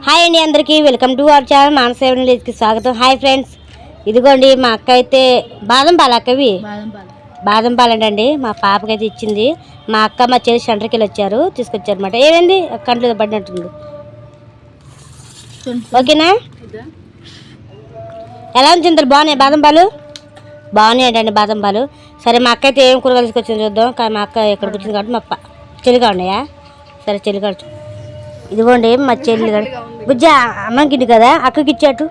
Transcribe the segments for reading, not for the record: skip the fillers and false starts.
Hi అండి అందరికీ welcome to our channel మానస విలేజ్కి స్వాగతం. హాయ్ ఫ్రెండ్స్, ఇదిగోండి మా అక్క అయితే బాదం పాలు అక్కవి బాదం పాలు అండి మా పాపకైతే ఇచ్చింది. మా అక్క మా చెల్లి సెంటర్కి వెళ్ళి వచ్చారు, తీసుకొచ్చారు అనమాట. ఏమైంది కంట్లో పడినట్టుంది, ఓకేనా? ఎలా ఉంది? బాగున్నాయి బాదం పాలు, బాగున్నాయి అండి బాదం పాలు. సరే మా అక్క అయితే ఏం కూరగాయలు తీసుకొచ్చింది చూద్దాం. కానీ మా అక్క ఎక్కడికి వచ్చింది కాబట్టి మా చెల్లిగా ఉన్నాయా? సరే చెల్లిగా. ఇదిగోండి మా చెల్లి బుజ్జ అమ్మకి కదా అక్కకి ఇచ్చాటు.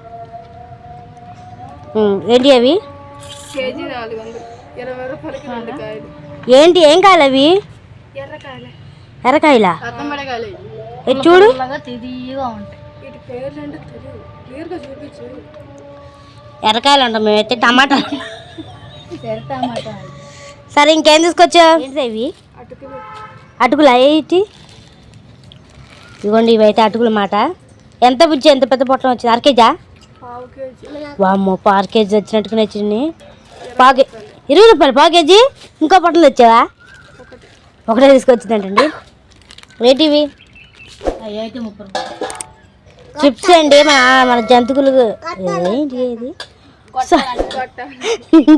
ఏంటి అవి? ఏంటి ఏం కాయలు అవి? ఎర్రకాయలా? చూడు ఎర్రకాయలు అంటాం మేమైతే. టమాటా. సరే ఇంకేం తీసుకొచ్చావు? ఇవి అటుకులా? ఏంటి ఇదిగోండి ఇవైతే అటుకుల మాట. ఎంత బుజ్జి, ఎంత పెద్ద పొట్టం వచ్చింది? అరకేజా? వామ్మో, పావు కేజీ వచ్చినట్టుగా నచ్చింది. 20 రూపాయలు పావు కేజీ. ఇంకో పొట్టలు తెచ్చావా? ఒకటే తీసుకొచ్చిందంటండి. ఏంటివి? చిప్స్ అండి మన జంతువులు. ఏంటి ఇది?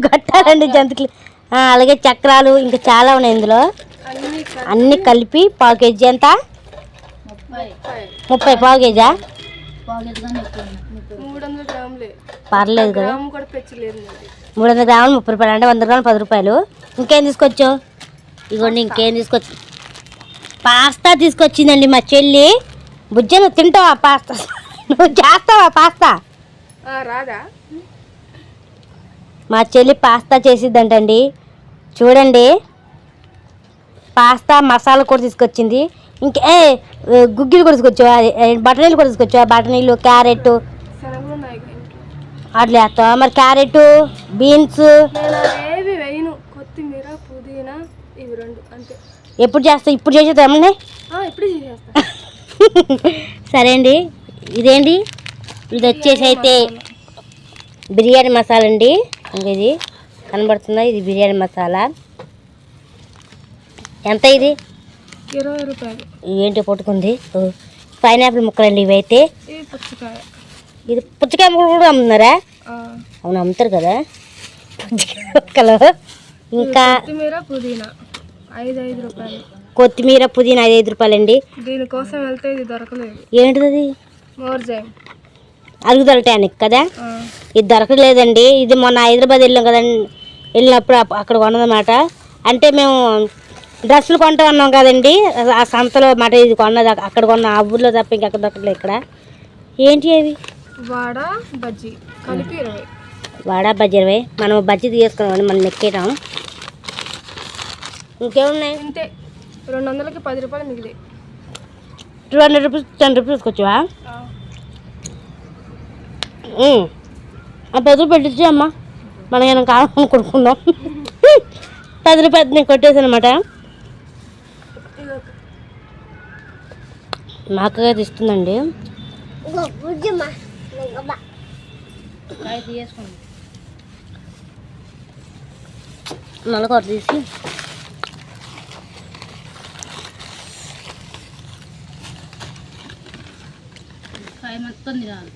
గట్టాలండి జంతువులు. అలాగే చక్రాలు, ఇంకా చాలా ఉన్నాయి ఇందులో. అన్నీ కలిపి పావు కేజీ. ఎంత? 30. పావు కేజా? పర్లేదు కదా. 300 గ్రాములు 30 రూపాయలు అంటే 100 గ్రాములు 10 రూపాయలు. ఇంకేం తీసుకొచ్చావు? ఇదిగోండి ఇంకేం తీసుకొచ్చు. పాస్తా తీసుకొచ్చిందండి మా చెల్లి. బుజ్జ నువ్వు తింటావా పాస్తా? నువ్వు చేస్తావా పాస్తా? రాదా? మా చెల్లి పాస్తా చేసిద్దంటండి. చూడండి, పాస్తా మసాలా కూడా తీసుకొచ్చింది. ఇంకే గుగ్గిలు కూడా తీసుకొచ్చావా? బఠనీలు కూడా తీసుకొచ్చావా? బఠనీలు, క్యారెట్ అట్లా వేస్తావా? మరి క్యారెట్, బీన్స్ ఎప్పుడు చేస్తావు? ఇప్పుడు చేసేద్దామని. సరే అండి. ఇదేంటి? ఇది వచ్చేసి అయితే బిర్యానీ మసాలా అండి. ఇది కనబడుతుందా? ఇది బిర్యానీ మసాలా. ఎంత ఇది? 20 రూపాయలు. ఏంటి పట్టుకుంది? పైనాపిల్ ముక్కలండి ఇవైతే. ఇది పుచ్చకాయ ముక్కలు కూడా అమ్ముతున్నారా? అవును అమ్ముతారు కదా పుచ్చకాయ ముక్కలు. ఇంకా కొత్తిమీర పుదీనా 5 రూపాయలు. కొత్తిమీర పుదీనా 5 రూపాయలు అండి. దీనికోసం వెళ్తే ఇది దొరకలేదు. ఏంటిది అది? మోర్జైమ్ అరుగుదల టానిక్ కదా. ఇది దొరకలేదండి. ఇది మొన్న హైదరాబాద్ వెళ్ళాం కదండి, వెళ్ళినప్పుడు అక్కడ కొన్నదన్నమాట. అంటే మేము డ్రెస్సులు కొంటా ఉన్నాం కదండి, ఆ సంతలో మాట ఇది కొన్నది. అక్కడ కొన్న ఆ ఊర్లో తప్ప ఇంకెక్కడ దొరకలేదు ఇక్కడ. ఏంటి అవి? వాడ బజ్జీ కలిపి 20. వాడా బజ్జీ 20. మనం బజ్జీ తీసుకున్నాం, మనం నెక్కేటాం. ఇంకేమున్నాయి? అంతే 200కి 10 రూపాయలు మిగిలి. 200 రూపీస్ 10 రూపీస్ తీసుకొచ్చావా? 10 రూపాయలు పెట్టించి అమ్మ, మనం ఏమైనా కావాలని కొనుక్కుందాం. 10 రూపాయలు నేను కొట్టేసాను అనమాట. మా అక్కగా ఇస్తుందండి. నల్లకూర తీసి మొత్తం తినాలి.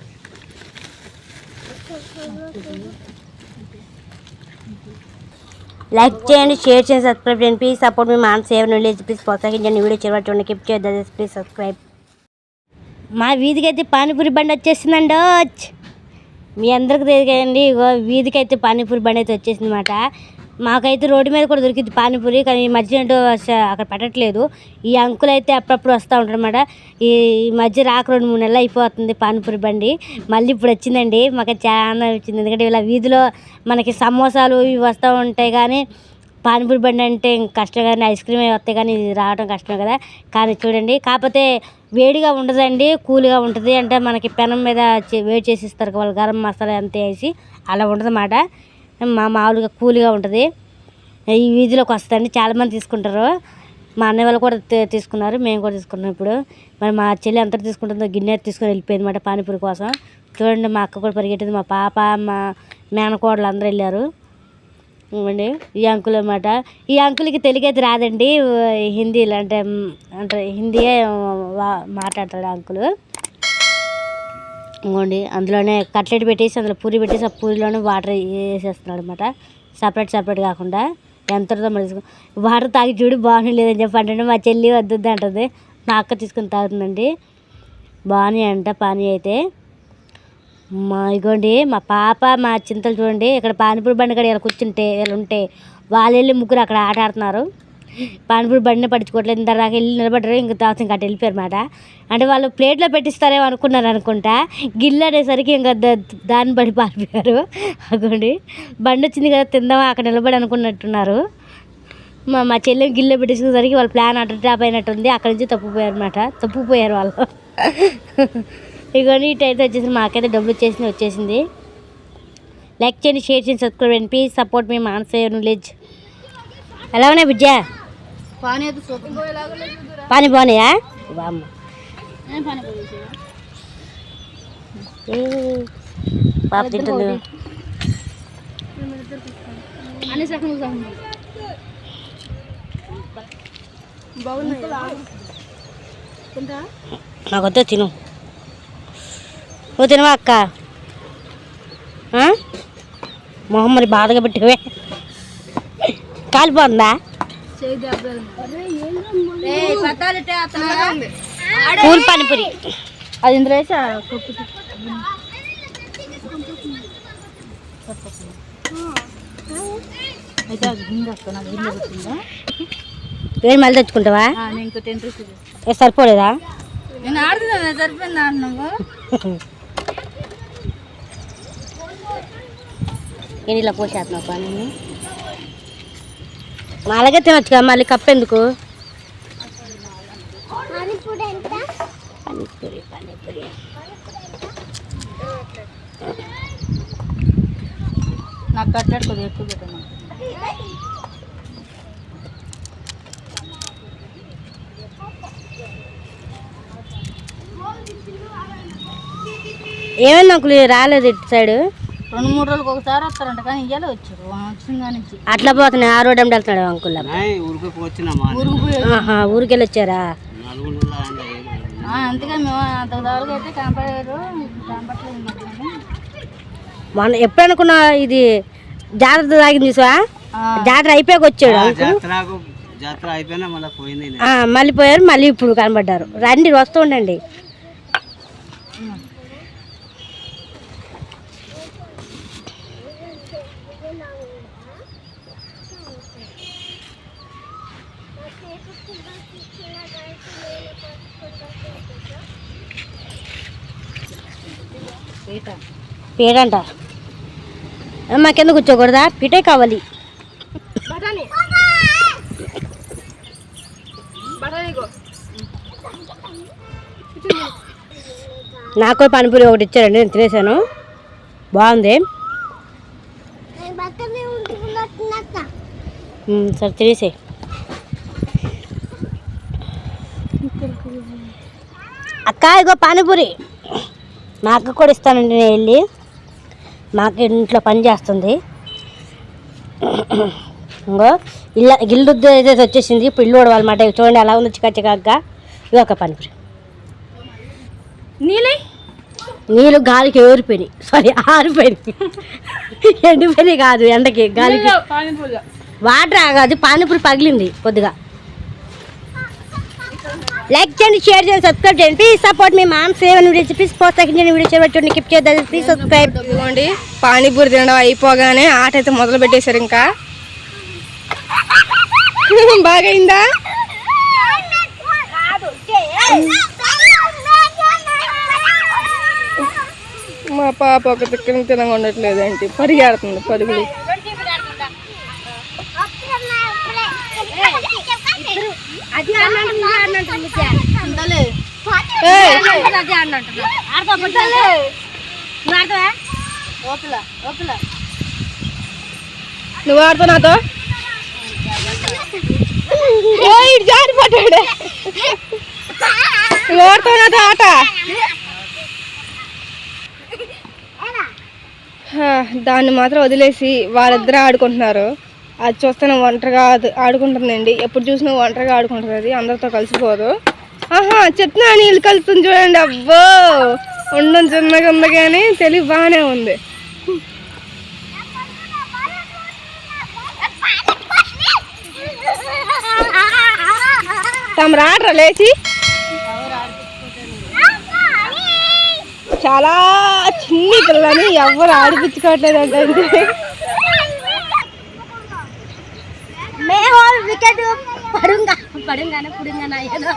లైక్ చేయండి, షేర్ చేయండి, సబ్స్క్రైబ్ చేయండి. Please support me Manasa village. Please ప్రోత్సహించండి. వీడియో చివరి చూడండి. కీప్ చేయొద్దు, ప్లీజ్ సబ్స్క్రైబ్. మా వీధికి అయితే పానీపూరి బండి వచ్చేసిందండి. మీ అందరికి తెలియదండి, వీధికి అయితే పానీపూరి బండి అయితే వచ్చేసింది అనమాట. మాకైతే రోడ్డు మీద కూడా దొరికింది పానీపూరి, కానీ ఈ మధ్య ఏంటో అక్కడ పెట్టట్లేదు. ఈ అంకుల్ అయితే అప్పుడప్పుడు వస్తూ ఉంటారు అనమాట. ఈ మధ్య రాక 2-3 నెలలు అయిపోతుంది పానీపూరి బండి. మళ్ళీ ఇప్పుడు వచ్చిందండి. మాకు చాలా ఆనందం వచ్చింది. ఎందుకంటే ఇలా వీధిలో మనకి సమోసాలు ఇవి వస్తూ ఉంటాయి, కానీ పానీపూరి బండి అంటే కష్టం కానీ, ఐస్ క్రీమ్ వస్తాయి కానీ ఇది రావడం కష్టమే కదా. కానీ చూడండి, కాకపోతే వేడిగా ఉండదండి, కూల్గా ఉంటుంది. అంటే మనకి పెనం మీద వేడి చేసి ఇస్తారు వాళ్ళు, గరం మసాలా అంతే వేసి అలా ఉంటుంది అన్నమాట. మామూలుగా కూల్గా ఉంటుంది. ఈ వీధిలోకి వస్తుందండి, చాలామంది తీసుకుంటారు. మా అన్నయ్య వాళ్ళు కూడా తీసుకున్నారు, మేము కూడా తీసుకున్నాం. ఇప్పుడు మరి మా చెల్లి ఎంత తీసుకుంటుందో గిన్నె తీసుకొని వెళ్ళిపోయింది అన్నమాట పానీపూరి కోసం. చూడండి, మా అక్క కూడా పరిగెట్టింది, మా పాప, మా మేనకోడలు అందరూ వెళ్ళారు. ఇవ్వండి ఈ అంకుల్ అన్నమాట. ఈ అంకుల్కి తెలుగు అయితే రాదండి, హిందీలో అంటే హిందీయే మాట్లాడతాడు అంకుల్. ఇంకోండి అందులోనే కట్లెట్ పెట్టేసి అందులో పూరి పెట్టేసి ఆ పూరిలోనే వాటర్ వేసేస్తున్నాడు అనమాట. సపరేట్ కాకుండా ఎంతతో మరి వాటర్ తాగి చూడు బాగుంది లేదని చెప్పి అంటే మా చెల్లి వద్దు అంటుంది. మా అక్క తీసుకుని తాగుతుందండి. బాగున్నాయి అంట పానీ అయితే. మా ఇగోండి మా పాప మా చింతలు చూడండి ఇక్కడ పానీపూరి బండి కాడ ఇలా కూర్చుంటే వీళ్ళు ఉంటే వాళ్ళు వెళ్ళి ముగ్గురు అక్కడ ఆట ఆడుతున్నారు. పానీపూరి బండిని పట్టించుకోవట్లేదు. ఇంత దాకా వెళ్ళి నిలబడ్డారు. ఇంక తర్వాత ఇంకా అటు వెళ్ళిపోయారు అన్నమాట. అంటే వాళ్ళు ప్లేట్లో పెట్టిస్తారేమో అనుకున్నారు అనుకుంటా. గిల్లు అనేసరికి ఇంకా దాన్ని బడి పారిపోయారు. అగోండి బండి వచ్చింది కదా తిందామా అక్కడ నిలబడి అనుకున్నట్టున్నారు. మా చెల్లెని గిల్లె పెట్టేసేసరికి వాళ్ళ ప్లాన్ అటు టాప్ అయినట్టుంది. అక్కడి నుంచి తప్పుపోయారు వాళ్ళు. ఇగోండి ఇటైతే వచ్చేసి మాకైతే డబ్బులు వచ్చేసింది. లైక్ చేయండి, షేర్ చేయండి, సబ్స్క్రైబ్ చేయండి. ప్లీజ్ సపోర్ట్ మీ మాన్సే నాలెడ్జ్. ఎలా ఉన్నాయి బుజ్జా? పానీ బాగున్నాయా? బామ్మ పాప తింటుంది. నాకొద్దు తిను. నువ్వు తినవా అక్క? మొహం మరి బాధగా పెట్టివే కాలిపోతుందా? పూల్ పానీపూరి అది ఇందులో వేసి పేరు మళ్ళీ తెచ్చుకుంటావా? సరిపోలేదా? నేను ఆడుతున్నా సరిపోయింది ఆడినావు. నేను ఇలా పోసేస్తున్నావు పని అలాగే తినొచ్చు కదా మళ్ళీ కప్పు ఎందుకు? పానీపూరి నాకు కట్లెట్ కొద్దిగా ఎక్కువ పెట్టాను. ఏమైంది అంకుల్ రాలేదు ఇటు సైడ్? 2-3 రోజులకు ఒకసారి వస్తారంట కానీ ఇయ్యాలి వచ్చారు వచ్చిందా నుంచి. అట్లా పోతున్నాయి. ఆ రోడ్ వెళ్తున్నాడు అంకుల్. ఊరికి వెళ్ళి వచ్చారా? అంతేగా మేము అంతదారుగా అయితే కనపడారు కనపట్లేదు. మొన్న ఎప్పుడు అనుకున్నా ఇది జాతర తాగింది చూసా? జాతర అయిపోయాక వచ్చాడు మళ్ళీ పోయారు. మళ్ళీ ఇప్పుడు కనబడ్డారు. రండి వస్తూ ఉండండి. పేడంట మాకెందుకు కూర్చోకూడదా? పిటే కావాలి. నాకు పానీపూరి ఒకటి ఇచ్చారండి. నేను తినేసాను. బాగుంది. సరే తినేసే. అక్క ఇగో పానీపూరి మా అక్క కూడా ఇస్తానండి. నేను వెళ్ళి మా అక్క ఇంట్లో పని చేస్తుంది. ఇంకో గిల్లుద్దు ఏదైతే వచ్చేసింది. ఇప్పుడు ఇల్లు ఊడవాలన్నమాట. చూడండి అలా ఉంది చికాగా. ఇది ఒక పానీపూరి. నీళ్ళు గాలికి ఊరిపోయినాయి. సారీ ఆరిపోయినాయి. ఎండిపోయినాయి కాదు ఎండకి గాలికి. వాటర్ ఆగాదు పానీపూరి పగిలింది కొద్దిగా. లైక్ చేయండి, షేర్ చేయండి, సబ్స్క్రైబ్ చేయండి. ప్లీజ్ సపోర్ట్ మీ మామ్స్ ఏమైనా రెసిపీస్ ప్రోత్సహించండి. వీడియో చూడండి, కిప్ చేద్దాం. Please subscribe. ఇదిగోండి పానీపూరి తినడం అయిపోగానే ఆట అయితే మొదలు పెట్టేశారు. ఇంకా బాగైందా? మా పాప ఒక తిక్కని తినగా ఉండట్లేదు ఏంటి పరిగెడుతుంది పరుగులు. నువ్వు ఆడుతా నాతో జారిపోతాడు. నువ్వు ఆడుతావు నాతో ఆట. దాన్ని మాత్రం వదిలేసి వాళ్ళిద్దరూ ఆడుకుంటున్నారు. అది చూస్తే ఒంటరిగా ఆడుకుంటుందండి. ఎప్పుడు చూసినా ఒంటరిగా ఆడుకుంటుంది. అది అందరితో కలిసిపోదు. చెప్తున్నా నీళ్ళు కలుస్తుంది చూడండి. అబ్బో ఉండడం చిన్నగా ఉంది కానీ తెలివి బాగానే ఉంది. తమ రాట్రా లేచి. చాలా చిన్ని పిల్లని ఎవరు ఆడిపించుకోవట్లేదు అంటే వికెట్ పడుంగా పడుంగానే పుడుంగా ఏదో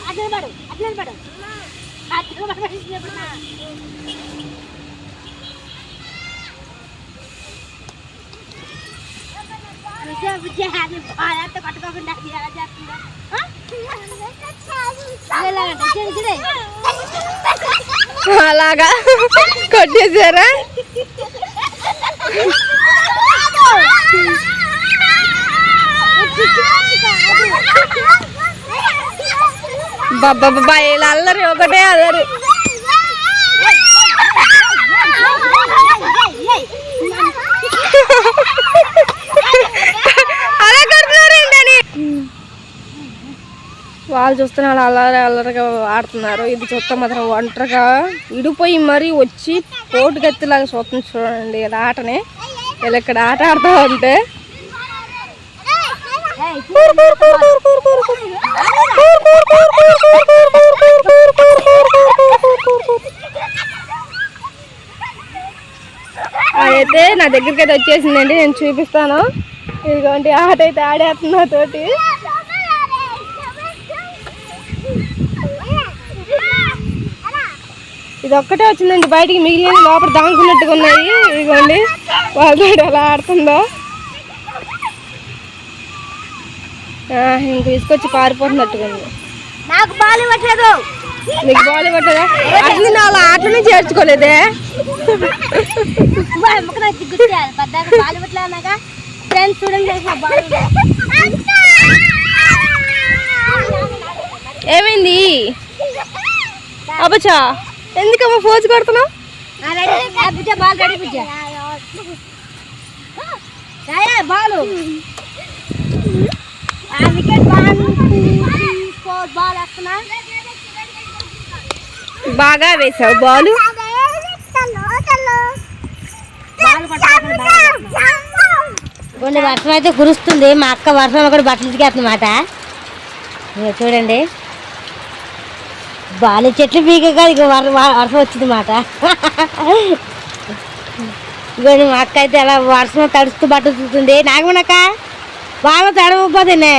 అట్లే పడు అట్లే పడు పట్టుకోకుండా ఎలా చేస్తుందా అలాగా కొట్టేసారా? బాబా ఇలా అల్లరి ఒకటే అల్లరి. అలా కొడుతున్నారు ఏంటని వాళ్ళు చూస్తున్నారు. అల్లరి అల్లరిగా ఆడుతున్నారు. ఇది చూస్తే మాత్రం ఒంటరిగా ఇడిపోయి మరీ వచ్చి పోటుగత్తిలాగా చూస్తుంది. చూడండి ఇలా ఆటని ఇలా ఇక్కడ ఆట ఆడుతూ ఉంటే అదైతే నా దగ్గరికి అయితే వచ్చేసిందండి. నేను చూపిస్తాను. ఇదిగోండి ఆట అయితే ఆడేస్తున్నా తోటి. ఇది ఒక్కటే వచ్చిందండి బయటికి, మిగిలిన లోపల దాంకున్నట్టుగా ఉన్నాయి. ఇదిగోండి వాళ్ళతో ఎలా ఆడుతుందో. ఇంక తీసుకొచ్చి పారిపోతున్నట్టుగా ఉంది. నాకు బాల్ ఇవ్వట్లేదు. నీకు బాల్ ఇవ్వట్లేదా? అట్లా నా ఆటలనే చేర్చుకోలేదే. ఏమైంది అబ్బచ్చా? ఎందుకమ్మా ఫోజ్ కొడుతున్నావు? బాగా వేసావు బాలు. కొన్ని వర్షం అయితే కురుస్తుంది. మా అక్క వర్షంలో కూడా బట్టలు ఉతికేస్తుందన్నమాట. చూడండి బాలు చెట్లు పీకగా ఇక వర్షం వచ్చింది మాట. ఇవన్నీ మా అక్క అయితే అలా వర్షం తడుస్తూ బట్టలు చూస్తుంది. నాగమనక్క బాగా తడవకపోతేనే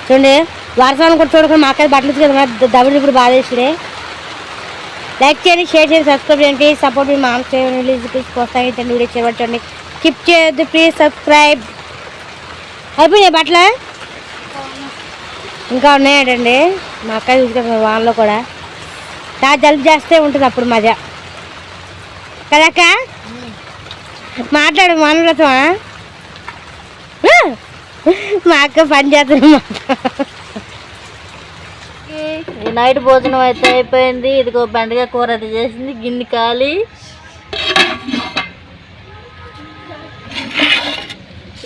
చూడండి వర్షాన్ని కూడా చూడకుండా మా అక్క బట్టలు కదా దబుడు ఇప్పుడు బాగా వేసుడే. లైక్ చేయండి, షేర్ చేయండి, సబ్స్క్రైబ్ చేయండి. ప్లీజ్ మీ మామ్స్ ప్లీజ్ ప్రోత్సహించండి. వీడియో చేయండి, స్కిప్ చేయొద్దు, ప్లీజ్ సబ్స్క్రైబ్. అయిపోయినాయి బట్టలు ఇంకా ఉన్నాయంటండి. మా అక్క చూసుకుంటున్నాం వాళ్ళలో కూడా. నా జలుబు చేస్తే ఉంటుంది అప్పుడు మజా కదక్క. మాట్లాడు మనవ్రతమా? మా అక్క పని చేస్తున్నా. నైట్ భోజనం అయితే అయిపోయింది. ఇదిగో బెండకాయ కూర అయితే చేసింది. గిన్నె ఖాళీ.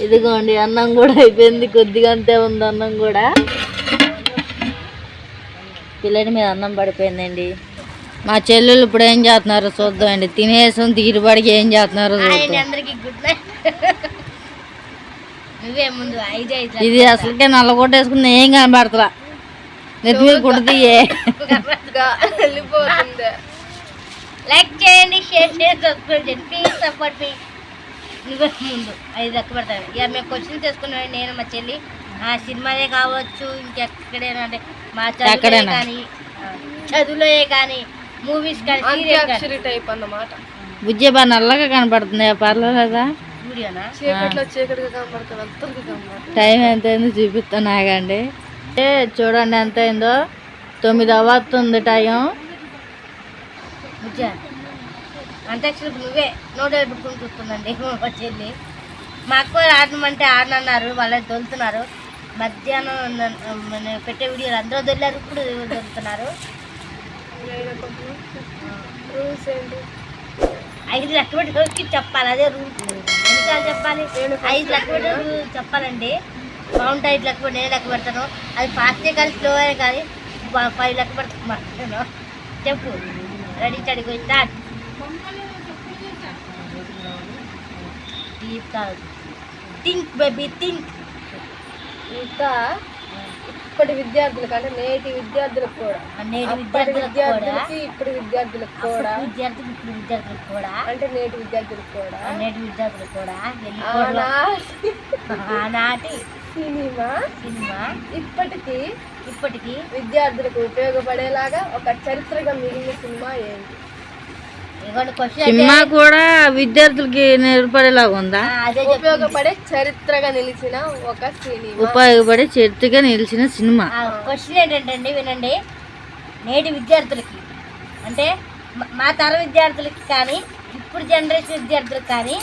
ఇదిగోండి అన్నం కూడా అయిపోయింది. కొద్దిగా అంతే ఉంది అన్నం కూడా. పిల్లని మీద అన్నం పడిపోయిందండి. మా చెల్లెలు ఇప్పుడు ఏం చేస్తున్నారు చూద్దామండి. తినేసం తీరుబడికి ఏం చేస్తున్నారు అందరికి గుడ్ నైట్. నువ్వే ముందు 5 ఇది అసలుకే నల్లగొట్ట వేసుకుని ఏం కనబడతా. నెత్తి మీద కుడితే లైక్ చేయండి, షేర్ చేయండి, సబ్స్క్రైబ్ చేయండి. ప్లీజ్ సపోర్ట్ మీ. నువ్వే ముందు 5 లెక్క పెడతాను. ఇక మేము క్వశ్చన్ చేసుకున్నాం నేను మా చెల్లి. ఆ సినిమాలే కావచ్చు, ఇంకెక్కడైనా అంటే మా చదువులే కానీ చదువులే కానీ మూవీస్ కానీ సీరియల్ టైప్ అన్నమాట. బుజ్జి బాగా నల్లగా కనపడుతుంది. పర్లేదా? వీడియోనా? టైం ఎంత అయిందో చూపిస్తాను ఆగండి. చూడండి ఎంత అయిందో. 9 అవ్వస్తుంది టైం. బుజ్జా అంత్యాక్షరి నువ్వే నోట్ పెట్టుకుని చూస్తుందండి మా చెల్లి. మా అక్క ఆడమంటే ఆడనన్నారు. వాళ్ళని దొలుతున్నారు. మధ్యాహ్నం పెట్టే వీడియోలు అందరూ దొల్లారు. ఇప్పుడు దొరుకుతున్నారు. 5 లెక్క పెట్టి చెప్పాలి. అదే రూల్స్. ఎన్నిసార్లు చెప్పాలి? 5 లెక్క పెట్టు చెప్పాలండి. కౌంట్ 5 లెక్క పెట్టి నేను లెక్క పెడతాను. అది ఫాస్టే కానీ స్లో అయ్యే కానీ 5 లెక్క పెడతాను. చెప్పు. Ready steady go start. Think baby think. ఇంకా ఇప్పటి విద్యార్థులకు అంటే నేటి విద్యార్థులకు కూడా, నేటి అప్పటి విద్యార్థులకు ఇప్పుడు విద్యార్థులకు కూడా, విద్యార్థులు ఇప్పుడు విద్యార్థులకు కూడా, అంటే నేటి విద్యార్థులకు కూడా, నేటి విద్యార్థులకు కూడా ఆనాటి సినిమా ఇప్పటికి విద్యార్థులకు ఉపయోగపడేలాగా ఒక చరిత్రగా మిగిలిన సినిమా ఏంటి? సినిమా కూడా విద్యార్థులకి నేర్పడేలాగా ఉందా? ఉపయోగపడే చరిత్రగా నిలిచిన ఒక సినిమా. ఉపయోగపడే చరిత్రగా నిలిచిన సినిమా. క్వశ్చన్ ఏంటంటే వినండి. నేటి విద్యార్థులకి అంటే మా తరం విద్యార్థులకి కానీ ఇప్పుడు జనరేషన్ విద్యార్థులకు కానీ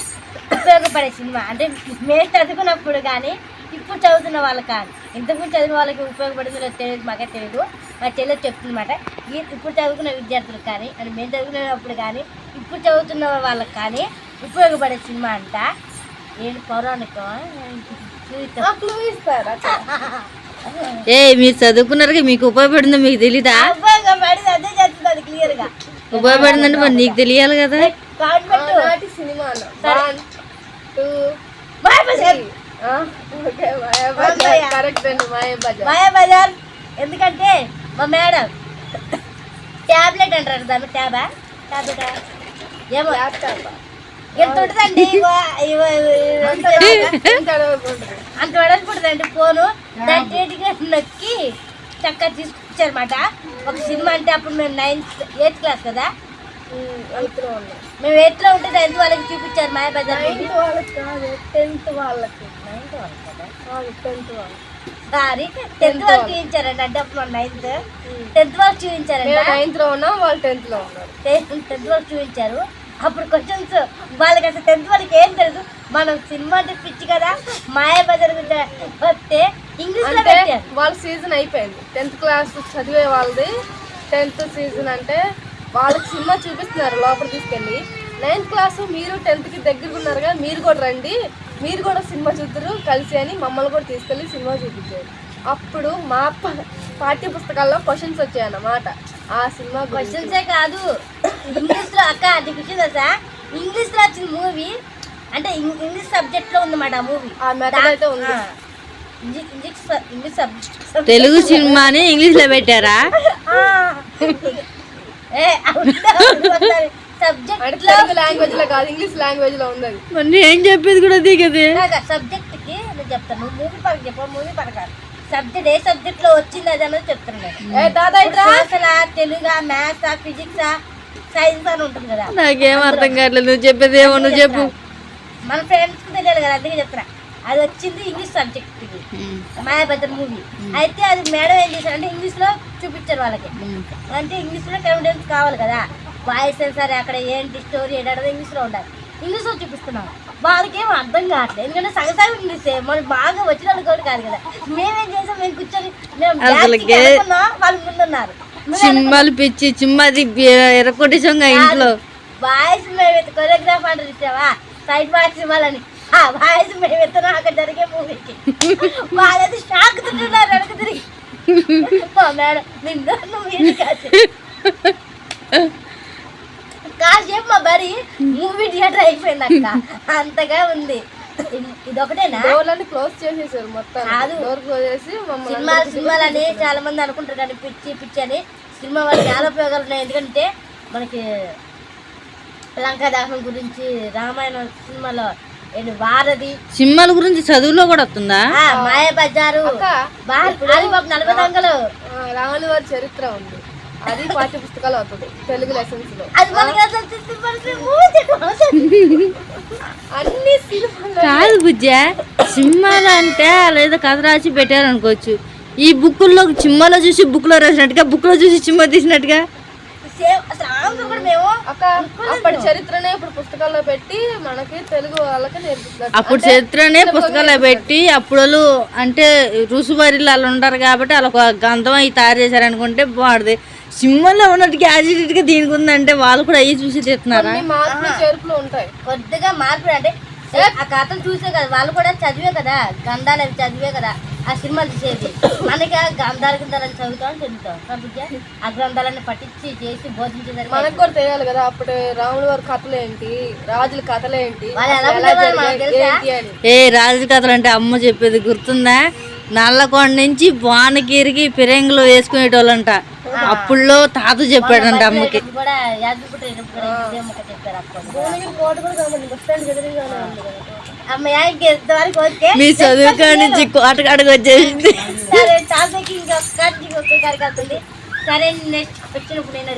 ఉపయోగపడే సినిమా అంటే మేము చదువుకున్నప్పుడు కానీ ఇప్పుడు చదువుతున్న వాళ్ళకి కానీ, ఇంతకుముందు చదివిన వాళ్ళకి ఉపయోగపడిందో లేదో తెలియదు, మాకే తెలియదు. మా చెల్లెలు చెప్తుందన్నమాట. ఇప్పుడు చదువుకున్న విద్యార్థులకు కానీ అంటే మేము చదువుకునేటప్పుడు కానీ ఇప్పుడు చదువుతున్న వాళ్ళకి కానీ ఉపయోగపడే సినిమా అంట. ఏంటి పౌరాణికం మీరు చదువుకున్నారుగా, మీకు ఉపయోగపడిందో మీకు తెలీదా? ఉపయోగపడింది అదే చెప్తుంది క్లియర్గా. ఉపయోగపడిందంటే మరి నీకు తెలియాలి కదా. సినిమా మాయాబజార్. ఎందుకంటే మా మేడం ట్యాబ్లెట్ అంటారు దాన్ని. ట్యాబ్లెట్ ఏమో ఎంత ఉంటుందండి, అంత వడలుకుంటుందండి ఫోను. దాన్ని నొక్కి చక్కగా తీసుకొచ్చారన్నమాట. ఒక సినిమా అంటే అప్పుడు మేము 8th క్లాస్ కదా, మేము 8th లో ఉంటే 9th వాళ్ళకి చూపించారు మాయాబజార్. 10th వాళ్ళకి సారీ 10th వాళ్ళకి చూపించారండి. అంటే అప్పుడు 10th వాళ్ళకి చూపించారండి. 9th లో ఉన్నాం, వాళ్ళు 10th లో ఉన్నారు. 10th వాళ్ళకి చూపించారు. అప్పుడు క్వశ్చన్స్ వాళ్ళకి అసలు 10th వాళ్ళకి ఏం తెలుసు. మనం సినిమా అంటే పిచ్చి కదా, మాయాబజార్ వస్తే ఇంగ్లీష్ లో పెట్టారు. వాళ్ళ సీజన్ అయిపోయింది. 10th క్లాస్ చదివే వాళ్ళది 10th సీజన్ అంటే వాళ్ళకి సినిమా చూపిస్తున్నారు లోపల తీసుకెళ్ళి. 9th క్లాస్ మీరు 10th దగ్గరకు ఉన్నారు కదా, మీరు కూడా రండి, మీరు కూడా సినిమా చూద్దరు కలిసి అని మమ్మల్ని కూడా తీసుకెళ్ళి సినిమా చూపించారు. అప్పుడు మా పాఠ్య పుస్తకాల్లో క్వశ్చన్స్ వచ్చాయన్నమాట. ఆ సినిమా క్వశ్చన్సే కాదు, ఇంగ్లీష్లో అక్క అది క్వశ్చన్ తెలుసా, ఇంగ్లీష్లో వచ్చిన మూవీ అంటే ఇంగ్లీష్ సబ్జెక్ట్లో ఉందన్నమాట. ఆ మూవీ ఆ మెథడ్ అయితే ఉంది. ఇంగ్లీష్ సబ్జెక్ట్ తెలుగు సినిమాని ఇంగ్లీష్ లో పెట్టారా? సబ్జెక్ట్ లాంగ్వేజ్ లో కాదు, ఇంగ్లీష్ లాంగ్వేజ్ లో ఉంది. ఏం చెప్పేది కూడా దిగదే. సబ్జెక్ట్ కి నేను చెప్తాను, నువ్వు మూవీ పరకు చెప్పు. మూవీ పరకాలి సబ్జెక్ట్ ఏ సబ్జెక్ట్ లో వచ్చింది అది అన్నది చెప్తున్నాను. అసలు తెలుగు, మ్యాథ్స్, ఫిజిక్స్, సైన్స్ అని ఉంటుంది కదా. నాకేం అర్థం కావట్లేదు, నువ్వు చెప్పేది ఏమో నువ్వు చెప్పు. మన ఫ్రెండ్స్ కి తెలియాలి కదా, అందుకే చెప్తున్నా. అది వచ్చింది ఇంగ్లీష్ సబ్జెక్ట్ కి, మాయాబజార్ మూవీ. అయితే అది మేడం ఏం చేశారంటే ఇంగ్లీష్ లో చూపించారు వాళ్ళకి. అంటే ఇంగ్లీష్ లో ఎవిడెన్స్ కావాలి కదా, వాయిస్ సరే అక్కడ ఏంటి స్టోరీ ఏంటంటే ఇంగ్లీష్ లో ఉండాలి. ఇంగ్లీష్ లో చూపిస్తున్నాం, వాళ్ళకి ఏమో అర్థం కావట్లేదు. ఎందుకంటే సగం ఇంగ్లీషే మనకు బాగా వచ్చిన వాళ్ళు కూడా కాదు కదా. మేమేం చేసాం, మేము కూర్చొని వాళ్ళు ముందున్నారు. సినిమాలు పిచ్చి సినిమాది ఎరకొట్టేసాంగా ఇంట్లో. వాయిస్ మేము కొరియోగ్రాఫ్ అంటారు ఇచ్చావా, సైడ్ వాయిస్ ఇవ్వాలని. ఆ వాయిస్ మేము ఎత్తున్నా అక్కడ జరిగే మూవీకి వాళ్ళది షాక్ తింటున్నారు వెనక తిరిగి. మేడం నిన్న నువ్వు కాసేపు మా బరి మూవీ థియేటర్ అయిపోయింది అక్క, అంతగా ఉంది. ఇదొకటేనా క్లోజ్ చేసేసారు మొత్తం. సినిమాలని చాలా మంది అనుకుంటారు కానీ పిచ్చి పిచ్చి అని. సినిమా వల్ల చాలా ఉపయోగాలు ఉన్నాయి. ఎందుకంటే మనకి లంకా దహనం గురించి, రామాయణం సినిమాలో వారధి సినిమాల గురించి చదువులో కూడా వస్తుందా? మాయాబజారు, 40 దొంగలు, రాముల వారి చరిత్ర ఉంది, అది పాఠ్య పుస్తకాలు అవుతుంది తెలుగు లెసన్స్ లో. అన్ని కాదు బుజ్జ, సినిమాలు అంటే లేదా కథ రాసి పెట్టారు అనుకోవచ్చు. ఈ బుక్కుల్లో సినిమాలో చూసి బుక్ లో రాసినట్టుగా, బుక్ లో చూసి సినిమా తీసినట్టుగా అప్పటి చరిత్రనే ఇప్పుడు పుస్తకాల్లో పెట్టి మనకి తెలుగు వాళ్ళకి నేర్పిస్తారు. అప్పుడు చరిత్రనే పుస్తకాల్లో పెట్టి అప్పుడు అంటే ఋషువారిలు అలా ఉంటారు కాబట్టి అలా ఒక గంధం అవి తయారు చేశారు అనుకుంటే బాగుంది. సినిమాలో ఉన్నట్టుగా యాజిట్గా దీనికి ఉందంటే వాళ్ళు కూడా అయ్యి చూసి తీస్తున్నారా? మార్పులు చేర్పులు ఉంటాయి, కొద్దిగా మార్పులు అంటే ఆ కథలు చూసే కదా వాళ్ళు కూడా చదివే కదా, గంధాలు అవి చదివే కదా ఆ సినిమాలు చూసేది. మనకి ఆ గంధాలు గింధాలని చదువుతాం బుజ్జ. ఆ గ్రంథాలన్నీ పట్టించి చేసి బోధించేదాన్ని. మనకు కూడా తెలియాలి కదా అప్పుడు రాముడి వారి కథలు ఏంటి, రాజుల కథలు ఏంటి, వాళ్ళు ఎలా అసలు ఎలా ఉండేవారు మనకు జరిగాయి, తెలుసా? ఏంటి అని. ఏ రాజు కథలు అంటే అమ్మ చెప్పేది గుర్తుందా? నల్లకొండ నుంచి వానగిరికి ఫిరంగులు వేసుకునేటోళ్ళంట. అప్పుడులో తాత చెప్పాడంట అమ్మకి. కూడా యాదగిరిగుట్ట కూడా ఇదే ముక్క చెప్పారు అప్పుడు. భువనగిరి కోట కూడా కనబడింది, బస్ స్టాండ్ ఎదురుగానే ఉంది కదా. అమ్మయ్య ఇంకెంతవరకు ఓకే. మీ చదువు కాడి నుంచి కోటకాడికి వచ్చేసింది. సరే టాపిక్ ఇంకొక కాడికి వస్తుంది. సరే నెక్స్ట్ వచ్చినప్పుడు నేను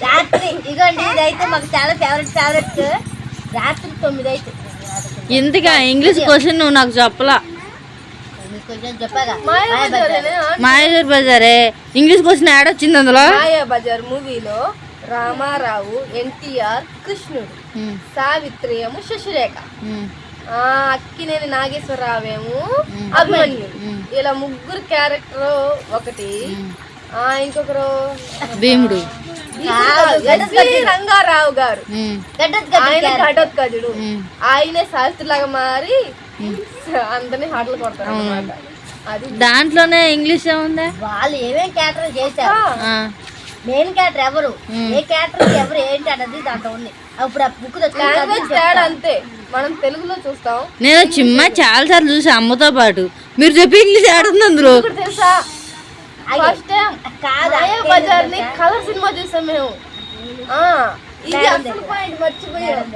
రాత్రి ఇగోండి ఇదైతే మాకు చాలా ఫేవరెట్ రాత్రి 9 అయితే ఇంతగా ఇంగ్లీష్ క్వశ్చన్ నువ్వు నాకు చెప్పలా. కొంచెం చెప్పాగా మాయాజర్ బజారే ఇంగ్లీష్ క్వశ్చన్ యాడ్ వచ్చింది అందులో. మాయాబజార్ మూవీలో రామారావు, ఎన్టీఆర్ కృష్ణుడు, సావిత్రి ఏమో శశిరేఖ, అక్కినేని నాగేశ్వరరావేమో అభిమన్యుడు. ఇలా ముగ్గురు క్యారెక్టర్ ఒకటి. ఇంకొకరు భీముడు, రంగారావు గారు, ఆయన ఘటోత్కచుడు, ఆయనే శాస్త్రిలాగా మారి అందరినీ హాటలు కొడతారు అన్నమాట. అది దాంట్లోనే ఇంగ్లీష్ ఏముందా? వాళ్ళు ఏమేమి క్యారెక్టర్ చేశారు, మెయిన్ క్యారెక్టర్ ఎవరు, ఏ క్యారెక్టర్ ఎవరు ఏంటి అన్నది దాంట్లో ఉంది. అప్పుడు ఆ బుక్ లాంగ్వేజ్ తేడా అంతే, మనం తెలుగులో చూస్తాం. నేను చిన్న చాలా సార్లు చూసి అమ్మతో పాటు. మీరు చెప్పి ఇంగ్లీష్ యాడ్ ఉంది అందులో. తెలుసా ఫస్ట్ టైం మాయాబజార్ ని కలర్ సినిమా చూసాం మేము. ఇది అసలు పాయింట్ మర్చిపోయాం.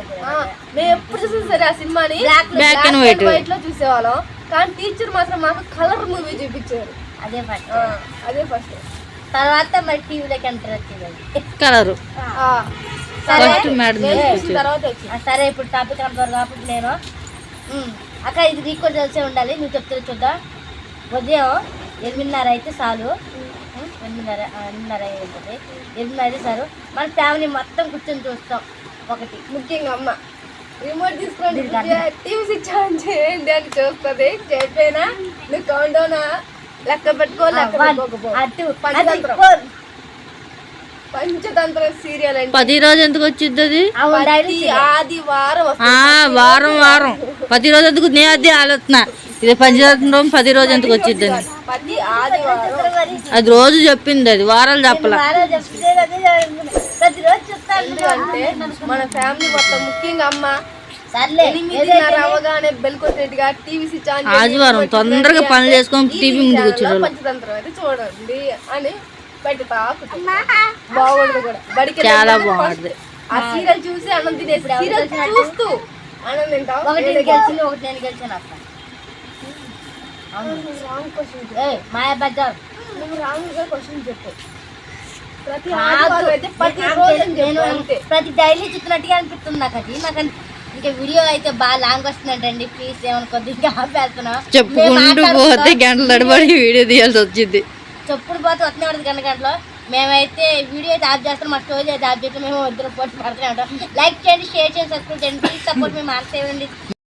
మేము ఎప్పుడు చూసాం సరే ఆ సినిమాని బ్లాక్ అండ్ వైట్ లో చూసేవాళ్ళం, కానీ టీచర్ మాత్రం మాకు కలర్ మూవీ చూపించారు. అదే ఫస్ట్. తర్వాత మరి టీవీలోకి ఎంటర్ వచ్చింది కలరు. తర్వాత వచ్చింది. సరే ఇప్పుడు టాపిక్ అంటారు కాబట్టి నేను అక్క ఇది నీకు కూడా తెలిసే ఉండాలి, నువ్వు చెప్తే చూద్దాం. ఉదయం 8:30 అయితే చాలు, 8:30 అయిపోతుంది. 8:30 అయితే చాలు మన ఫ్యామిలీ మొత్తం కూర్చొని చూస్తాం. ఒకటి ముఖ్యంగా అమ్మ రిమోట్ తీసుకోండి, టీవీ స్విచ్ ఆన్ చేయండి అని చూస్తుంది. చెప్పేనా నువ్వు కౌంట్ డౌన్ లెక్క పెట్టుకో, లెక్క పెట్టుకోకపో. పంచతంత్ర సీరియల్ అంటే 10 రోజు ఎందుకు వచ్చింది అది? ఆదివారం వారం వారం 10 రోజు ఎందుకు? నేను అదే ఆలోచన, ఇది పంచతంత్రం 10 రోజు ఎందుకు వచ్చింది అని. ప్రతి ఆదివారం అది రోజు చెప్పింది, అది వారాలు చెప్పలా. ఎందుకంటే మన ఫ్యామిలీ మొత్తం ముఖ్యంగా అమ్మ 8:30 అవగానే బెల్ కొట్టేట్టుగా టీవీ స్విచ్ ఆన్ ఆదివారం తొందరగా పనులు చేసుకొని టీవీ ముందుకు వచ్చారు. పంచతంత్రం అయితే చూడండి అని పెడతా. బాగుండదు కూడా, బడికి చాలా బాగుంటుంది. ఆ సీరియల్ చూసి అన్నం తినేసి సీరియల్ చూస్తూ అన్నం తింటాం. ఒకటి నేను గెలిచింది, ఒకటి నేను గెలిచాను అక్క. మాయాబజార్ నువ్వు రాంగ్గా క్వశ్చన్ చెప్పు. ప్రతి ఆదివారం అయితే ప్రతి రోజు అని చెప్పు అంతే. ప్రతి డైలీ చూస్తున్నట్టుగా అనిపిస్తుంది నాకు అది. నాకు ఇంకా వీడియో అయితే బాగా లాంగ్ వస్తుందంటండి, ప్లీజ్ ఏమనుకోద్ది. ఇంకా ఆపేస్తున్నాం, చెప్పుకుంటూ పోతే గంటల తడబడి వీడియో తీయాల్సి వచ్చింది. చెప్పుడు పోతే వస్తూనే ఉంటుంది గంటలో. మేమైతే వీడియో అయితే ఆఫ్ చేస్తాం, మా స్టోరీ అయితే ఆఫ్ చేస్తాం. మేము ఇద్దరు పోటీ పడుతూనే ఉంటాం. లైక్ చేయండి, షేర్ చేయండి, సబ్స్క్రైబ్ చేయండి, ప్లీజ్ సపోర్ట్ మీ మానసేవండి.